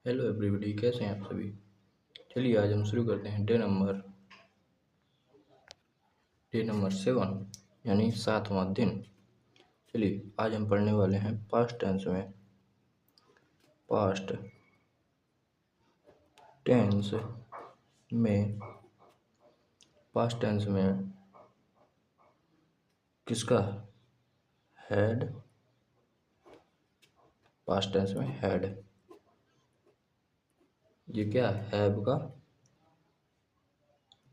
Hello everybody, कैसे हैं आप सभी। चलिए आज हम शुरू करते हैं डे नंबर 7 यानी 7वां दिन। चलिए आज हम पढ़ने वाले हैं पास्ट टेंस में पास्ट टेंस में किसका हैड। पास्ट टेंस में हैड, ये क्या हैव का,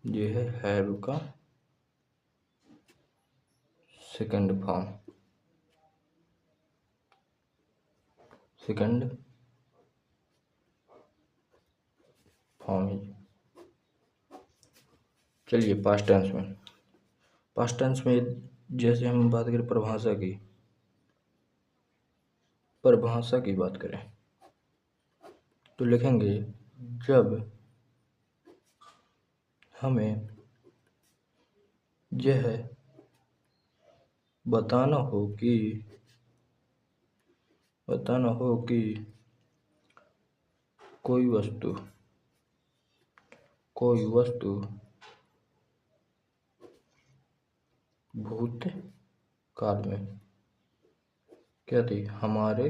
ये है हैव का सेकंड फॉर्म है। चलिए पास्ट टेंस में जैसे हम बात करें परिभाषा की बात करें तो लिखेंगे जब हमें यह बताना हो कि कोई वस्तु भूतकाल में क्या थी, हमारे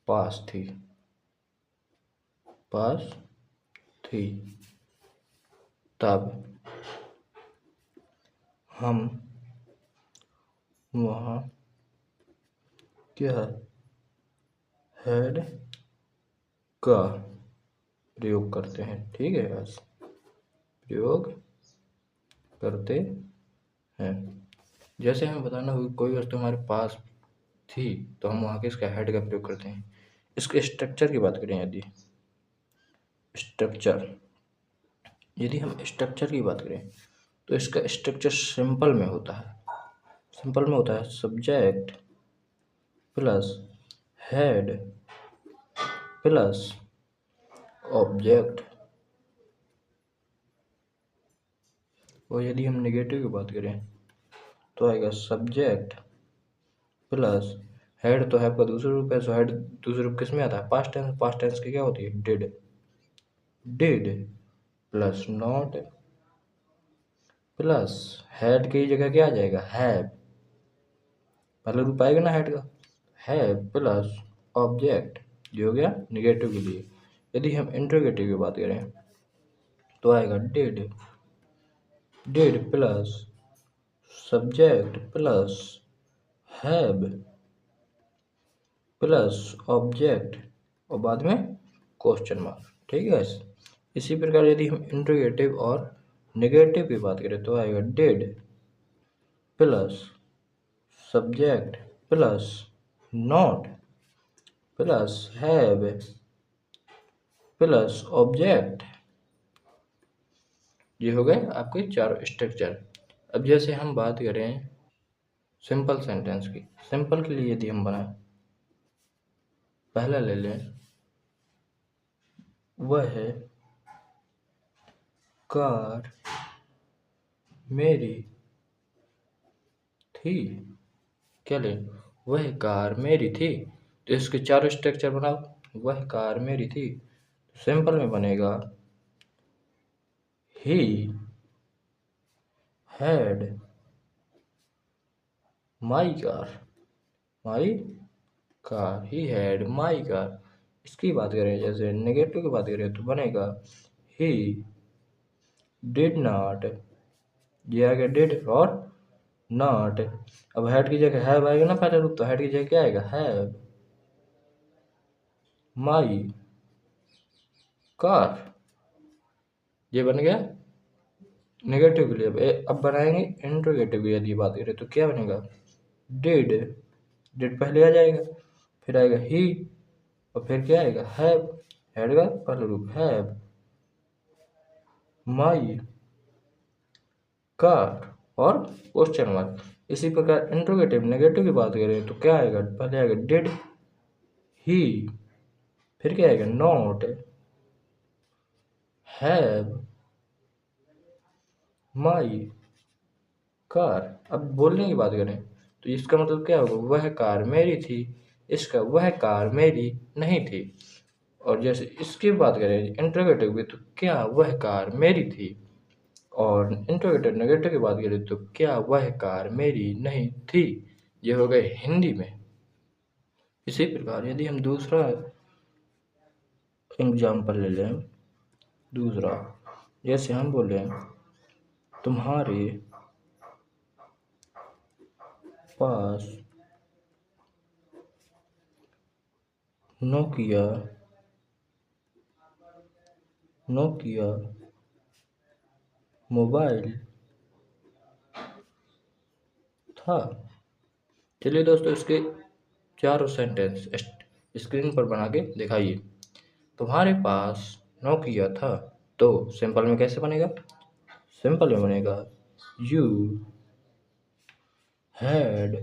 पास थी तब हम वहाँ क्या हैड का प्रयोग करते हैं। ठीक है, बस प्रयोग करते हैं। जैसे हमें बताना हो कि कोई वस्तु हमारे पास थी तो हम वहाँ किसका हैड का प्रयोग करते हैं। इसके स्ट्रक्चर की बात करें, यदि हम स्ट्रक्चर की बात करें तो इसका स्ट्रक्चर सिंपल में होता है subject plus head plus object. और यदि हम नेगेटिव की बात करें तो आएगा सब्जेक्ट प्लस हेड, तो है का दूसरा रूप है, सो हेड दूसरे रूप किस में आता है, पास्ट टेंस की क्या होती है, did plus not plus head की जगह क्या आ जाएगा, हैव, पहले रूप आएगा ना हेड का, हैव प्लस ऑब्जेक्ट, जो हो गया निगेटिव के लिए। यदि हम इंट्रोगेटिव की बात करें तो आएगा did plus subject plus have plus object और बाद में क्वेश्चन मार्क। ठीक है, इसी प्रकार यदि हम इंट्रोगेटिव और नेगेटिव की बात करें तो आएगा did plus subject plus not plus have plus object. ये हो गए आपके चारों स्ट्रक्चर। अब जैसे हम बात करें सिंपल सेंटेंस की, सिंपल के लिए यदि हम बनाएं, पहला ले लें, वह कार मेरी थी। क्या ले, वह कार मेरी थी, तो इसके चारों स्ट्रक्चर बनाओ। वह कार मेरी थी, सिंपल में बनेगा he had my car, he had my car. इसकी बात करें, जैसे नेगेटिव की बात करें तो बनेगा ही डिड नॉट, ये आ गया डिड और नॉट। अब हैड की जगह हैव आएगा ना पहले रूप, तो हैड की जगह क्या आएगा, हैव माई कार। ये बन गया नेगेटिव के लिए। अब बनाएंगे इंट्रोगेटिव की यदि बात करें तो क्या बनेगा, डिड पहले आ जाएगा, फिर आएगा ही और फिर क्या आएगा, हैव, हैड का पहला रूप हैव माई कार और क्वेश्चन मार्क। इसी प्रकार इंट्रोगेटिव नेगेटिव की बात करें तो क्या आएगा, पहले आएगा डिड ही, फिर क्या आएगा, नॉट हैव माई कार। अब बोलने की बात करें तो इसका मतलब क्या होगा, वह कार मेरी थी, इसका वह कार मेरी नहीं थी। और जैसे इसकी बात करें इंट्रोगेटिव की, तो क्या वह कार मेरी थी। और इंट्रोगेटिव नेगेटिव की बात करें तो क्या वह कार मेरी नहीं थी। ये हो गए हिंदी में। इसी प्रकार यदि हम दूसरा एग्जाम्पल ले लें, दूसरा जैसे हम बोले तुम्हारे पास नोकिया नोकिया मोबाइल था। चलिए दोस्तों, इसके चारों सेंटेंस स्क्रीन पर बना के दिखाइए। तुम्हारे पास नोकिया था, तो सिंपल में कैसे बनेगा। सिंपल में बनेगा you had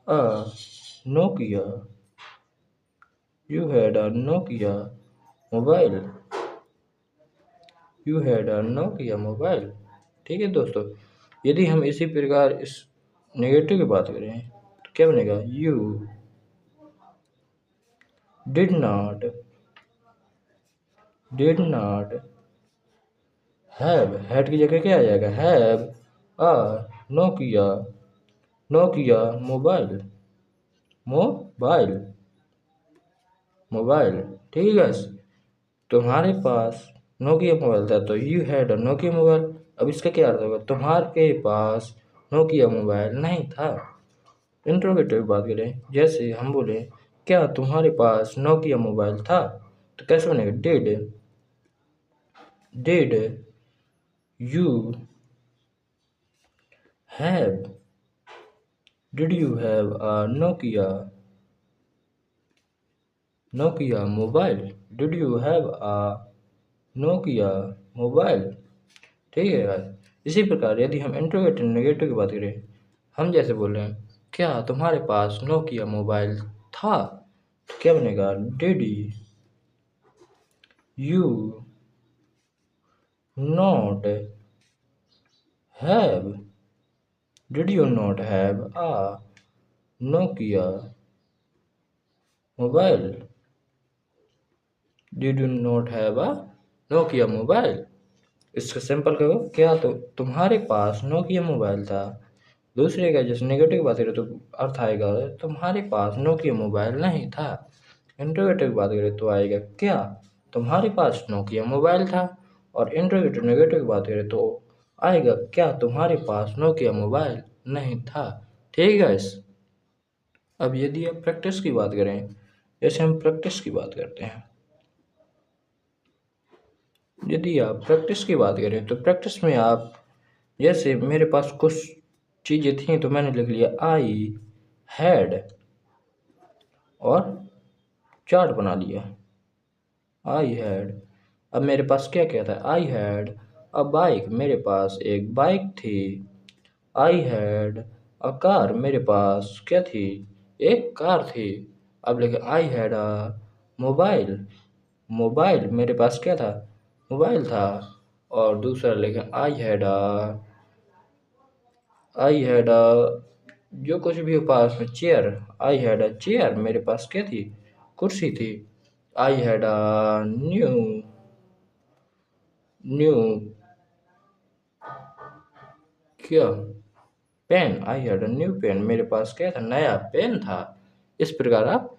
a Nokia mobile. ठीक है दोस्तों, यदि हम इसी प्रकार इस नेगेटिव की बात करें तो क्या बनेगा। You did not have, had की जगह क्या आ जाएगा, have a Nokia mobile mobile. ठीक है guys? तुम्हारे पास नोकिया मोबाइल था, तो you had a Nokia mobile. अब इसका क्या अर्थ होगा, तुम्हारे पास नोकिया मोबाइल नहीं था। इंट्रोगेटिव बात करें, जैसे हम बोले क्या तुम्हारे पास नोकिया मोबाइल था, तो कैसे बनेगा। Did you have did you have a Nokia mobile. Did you have a Nokia mobile. ठीक है यार। इसी प्रकार यदि हम इंट्रोगेटिव नेगेटिव की बात करें, हम जैसे बोल रहे हैं क्या तुम्हारे पास नोकिया मोबाइल था, तो क्या बनेगा। Did you not have a Nokia mobile. Did you not have a Nokia mobile. इसका सिंपल करो, क्या तो तुम्हारे पास नोकिया मोबाइल था। दूसरे का जैसे नेगेटिव बात करें तो अर्थ आएगा तुम्हारे पास नोकिया मोबाइल नहीं था। इंट्रोगेटिव बात करें तो आएगा क्या तुम्हारे पास नोकिया मोबाइल था। और इंट्रोगेटिव नेगेटिव बात करें तो आएगा क्या तुम्हारे पास नोकिया मोबाइल नहीं था। ठीक है। अब यदि आप प्रैक्टिस की बात करें, जैसे हम प्रैक्टिस की बात करते हैं, यदि आप प्रैक्टिस की बात करें तो प्रैक्टिस में आप जैसे मेरे पास कुछ चीज़ें थी तो मैंने लिख लिया आई हैड और चार्ट बना लिया। आई हैड, अब मेरे पास क्या क्या था। आई हैड अ बाइक, मेरे पास एक बाइक थी। आई हैड अ कार, मेरे पास क्या थी, एक कार थी। अब लिखे आई हैड अ मोबाइल, मोबाइल मेरे पास क्या था, मोबाइल था। और दूसरा लिखे आई हैड अ जो कुछ भी हो पास में chair. I had a chair, मेरे पास क्या थी, कुर्सी थी। आई हैड अ न्यू क्या pen. I had a new pen, मेरे पास क्या था, नया पेन था। इस प्रकार आप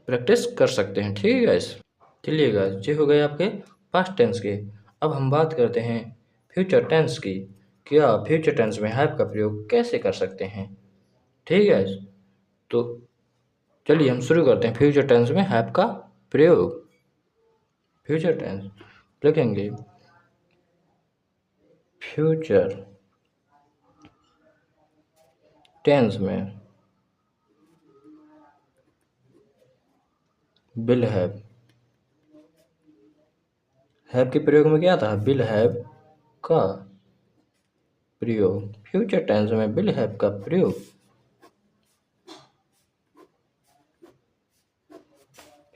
प्रैक्टिस कर सकते हैं। ठीक है गाइस। चलिए गाइस, ये हो गए आपके पास्ट टेंस के। अब हम बात करते हैं फ्यूचर टेंस की। क्या फ्यूचर टेंस में हैव का प्रयोग कैसे कर सकते हैं। ठीक है, तो चलिए हम शुरू करते हैं फ्यूचर टेंस में हैव का प्रयोग। फ्यूचर टेंस लिखेंगे फ्यूचर टेंस में विल हैव के प्रयोग में क्या था, विल हैव का प्रयोग। फ्यूचर टेंस में विल हैव का प्रयोग।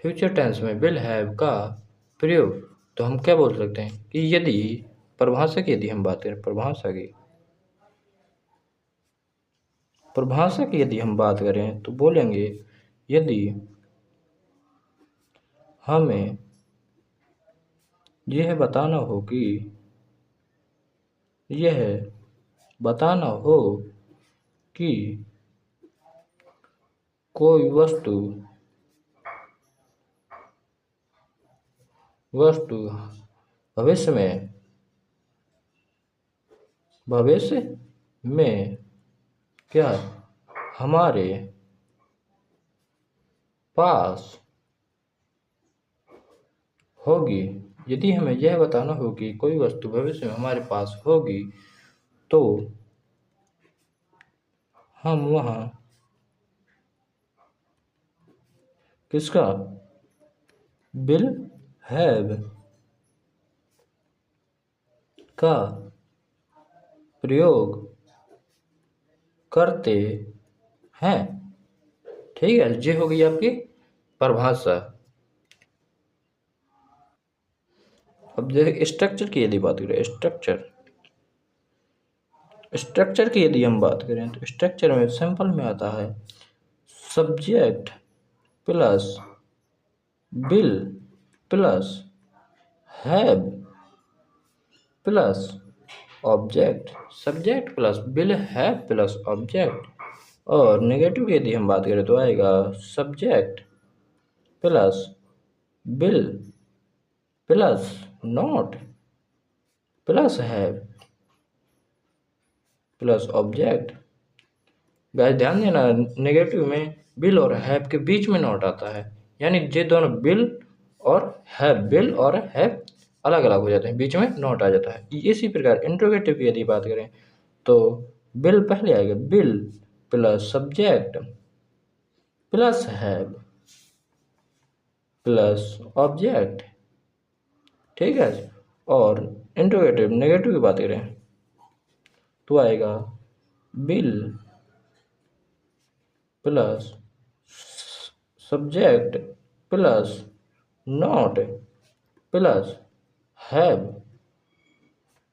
फ्यूचर टेंस में विल हैव का प्रयोग, तो हम क्या बोल सकते हैं कि यदि परिभाषा की यदि हम बात करें परिभाषा की, परिभाषा की यदि हम बात करें तो बोलेंगे यदि हमें यह बताना हो कि यह बताना हो कि कोई वस्तु भविष्य में क्या हमारे पास होगी। यदि हमें यह बताना हो कि कोई वस्तु भविष्य में हमारे पास होगी तो हम वहाँ किसका विल हैव का प्रयोग करते हैं। ठीक है, ये होगी आपकी परिभाषा। अब देखिए स्ट्रक्चर की यदि बात करें, स्ट्रक्चर की यदि हम बात करें तो स्ट्रक्चर में सिंपल में आता है subject plus will plus have plus object. Subject plus will have plus object. और नेगेटिव की यदि हम बात करें तो आएगा subject plus will plus not plus have plus object. Guys ध्यान देना, नेगेटिव में विल और हैव के बीच में नॉट आता है, यानी ये दोनों विल और हैव अलग अलग हो जाते हैं, बीच में नॉट आ जाता है। इसी प्रकार इंट्रोगेटिव की यदि बात करें तो विल पहले आएगा, will plus subject plus have plus object. ठीक है, और इंट्रोगेटिव नेगेटिव की बात करें तो आएगा will plus subject plus not plus have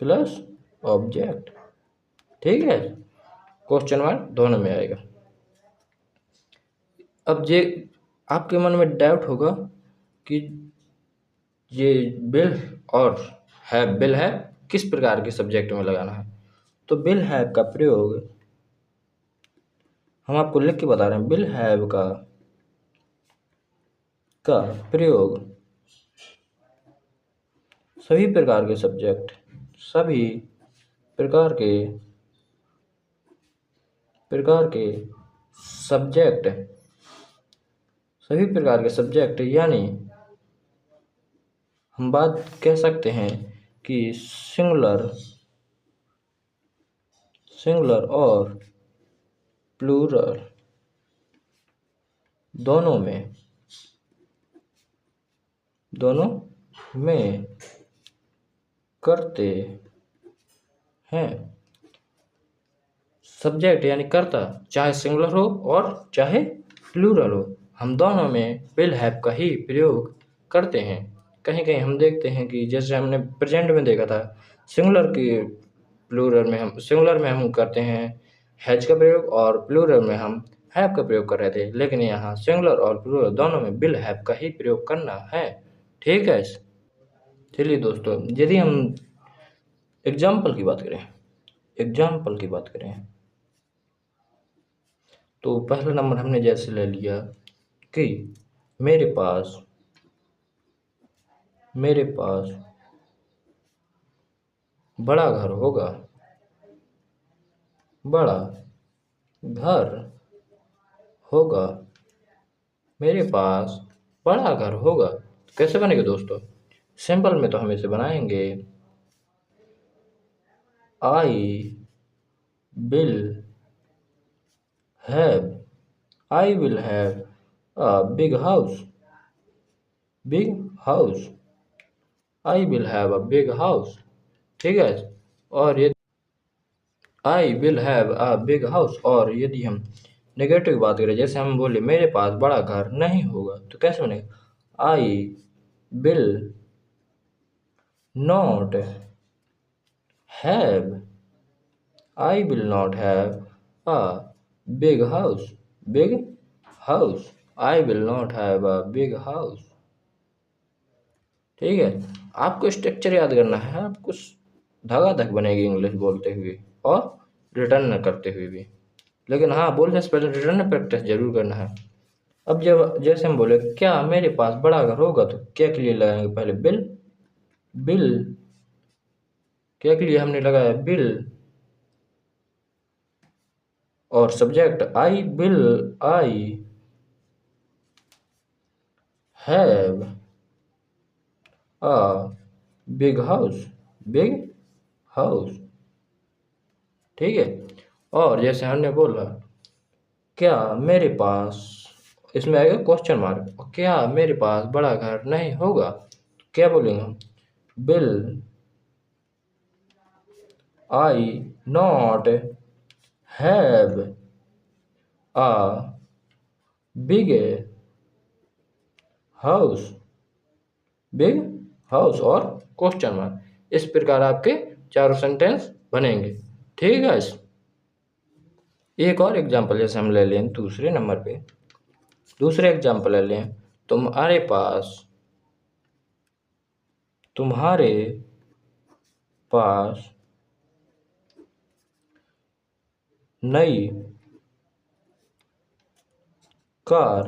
plus object. ठीक है, क्वेश्चन मार्क दोनों में आएगा। अब ये आपके मन में डाउट होगा कि ये विल और हैव, विल हैव किस प्रकार के सब्जेक्ट में लगाना है। तो विल हैव का प्रयोग हम आपको लिख के बता रहे हैं। विल हैव का प्रयोग सभी प्रकार के सब्जेक्ट यानी हम बात कह सकते हैं कि सिंगुलर और प्लूरल दोनों में करते हैं। सब्जेक्ट यानी कर्ता चाहे सिंगुलर हो और चाहे प्लूरल हो, हम दोनों में विल हैव का ही प्रयोग करते हैं। कहीं कहीं हम देखते हैं कि जैसे हमने प्रेजेंट में देखा था, सिंगुलर में हम करते हैं हैज का प्रयोग और प्लूरल में हम हैव का प्रयोग कर रहे थे, लेकिन यहाँ सिंगुलर और प्लूरल दोनों में विल हैव का ही प्रयोग करना है। ठीक है, चलिए दोस्तों, यदि हम एग्जाम्पल की बात करें तो पहला नंबर हमने जैसे ले लिया कि मेरे पास बड़ा घर होगा। मेरे पास बड़ा घर होगा। कैसे बनेगा दोस्तों? सिंपल में तो हम इसे बनाएंगे I will have a big house. I will have a big house. ठीक है, और यदि I will have a big house, और यदि हम नेगेटिव बात करें, जैसे हम बोले मेरे पास बड़ा घर नहीं होगा, तो कैसे बनेगा? Will not have I will not have a big house, big house. I will not have a big house. ठीक है, आपको स्ट्रक्चर याद करना है, आपको धागा तक बनेगी इंग्लिश बोलते हुए और रिटर्न करते हुए भी। लेकिन हाँ, बोलने से पहले रिटर्न प्रैक्टिस जरूर करना है। अब जब जैसे हम बोले क्या मेरे पास बड़ा घर होगा, तो क्या के लिए लगाएंगे पहले बिल, बिल। क्या के लिए हमने लगाया बिल, और subject I bill, I have a big house, big house. ठीक है, और जैसे हमने बोला क्या मेरे पास, इसमें आएगा क्वेश्चन मार्क, क्या मेरे पास बड़ा घर नहीं होगा, तो क्या बोलेंगे हम, bill I not have a big house, big house और क्वेश्चन मार्क। इस प्रकार आपके चारों सेंटेंस बनेंगे। ठीक है, एक और एग्जांपल जैसे हम ले लें दूसरे नंबर पे, दूसरे एग्जांपल ले लें, तुम्हारे पास, तुम्हारे पास नई कार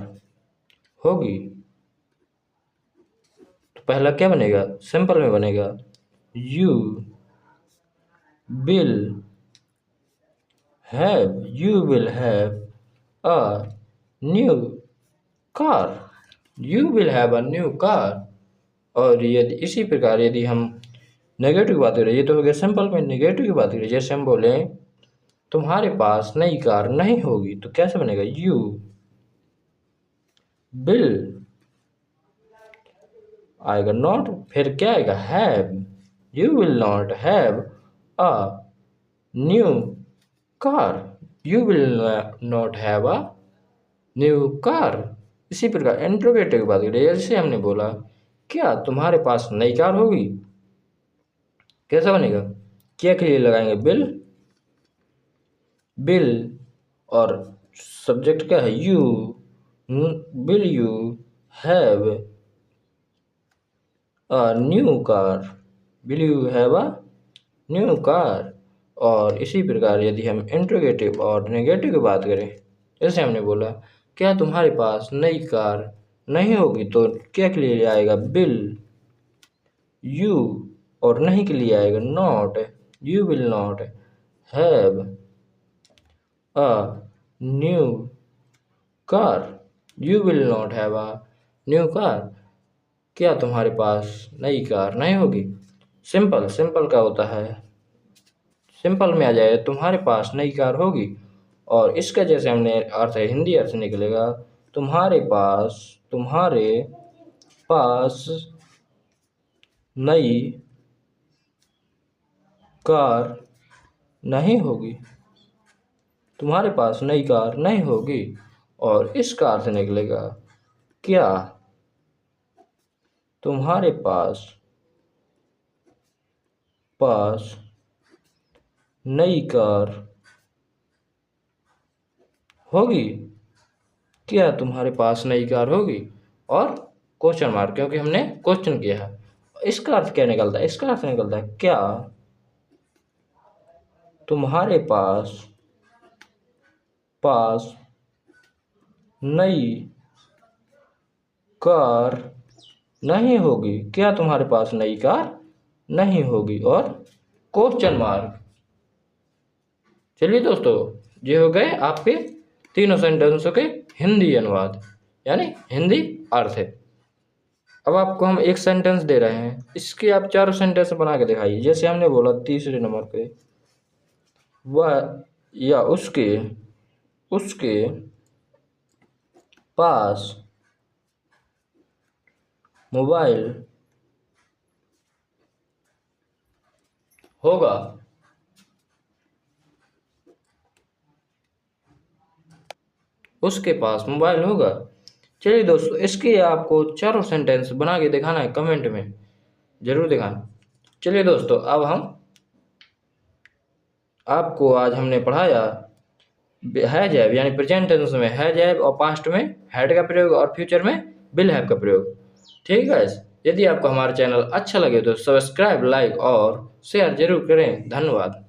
होगी, तो पहला क्या बनेगा, सिंपल में बनेगा you will have, you will have a new car, you will have a new car. और यदि इसी प्रकार यदि हम नेगेटिव की बात करें, ये तो हो गया सिंपल में, नेगेटिव की बात करें, जैसे हम बोले तुम्हारे पास नई कार नहीं होगी, तो कैसे बनेगा, यू विल, आएगा नॉट, फिर क्या आएगा have, you will not have a new car, you will not have a new car. इसी प्रकार इंट्रोगेटिव की बात करें, जैसे हमने बोला क्या तुम्हारे पास नई कार होगी, कैसा बनेगा, क्या के लिए लगाएंगे बिल, बिल, और सब्जेक्ट क्या है you, will you have a new car, will you have a new car. और इसी प्रकार यदि हम इंट्रोगेटिव और नेगेटिव की बात करें, जैसे हमने बोला क्या तुम्हारे पास नई कार नहीं होगी, तो क्या के लिए आएगा बिल, यू, और नहीं के लिए आएगा not, you will not have a new car, you will not have a new car. क्या तुम्हारे पास नई कार नहीं होगी, सिंपल, सिंपल का होता है, सिंपल में आ जाए तुम्हारे पास नई कार होगी, और इसका जैसे हमने अर्थ है हिंदी अर्थ निकलेगा तुम्हारे पास, तुम्हारे पास नई कार नहीं होगी, तुम्हारे पास नई कार नहीं होगी। और इसका अर्थ निकलेगा क्या तुम्हारे पास पास नई कार होगी, क्या तुम्हारे पास नई कार होगी, और क्वेश्चन मार्क, क्योंकि हमने क्वेश्चन किया है। इसका अर्थ क्या निकलता है, इसका अर्थ निकलता है क्या तुम्हारे पास पास नई कार नहीं होगी, क्या तुम्हारे पास नई कार नहीं होगी, और क्वेश्चन मार्क। चलिए दोस्तों, ये हो गए आपके तीनों सेंटेंसों के हिंदी अनुवाद, यानी हिंदी अर्थ है। अब आपको हम एक सेंटेंस दे रहे हैं, इसके आप चारों सेंटेंस बना के दिखाइए। जैसे हमने बोला तीसरे नंबर पे, वह या उसके, उसके पास मोबाइल होगा, उसके पास मोबाइल होगा। चलिए दोस्तों, इसके आपको चारों सेंटेंस बना के दिखाना है, कमेंट में जरूर दिखाना। चलिए दोस्तों, अब हम आपको आज हमने पढ़ाया हैज हैव यानी प्रेजेंट टेंस में हैज हैव और पास्ट में हैड का प्रयोग और फ्यूचर में विल हैव का प्रयोग। ठीक है गाइस, यदि आपको हमारा चैनल अच्छा लगे तो सब्सक्राइब, लाइक और शेयर जरूर करें। धन्यवाद।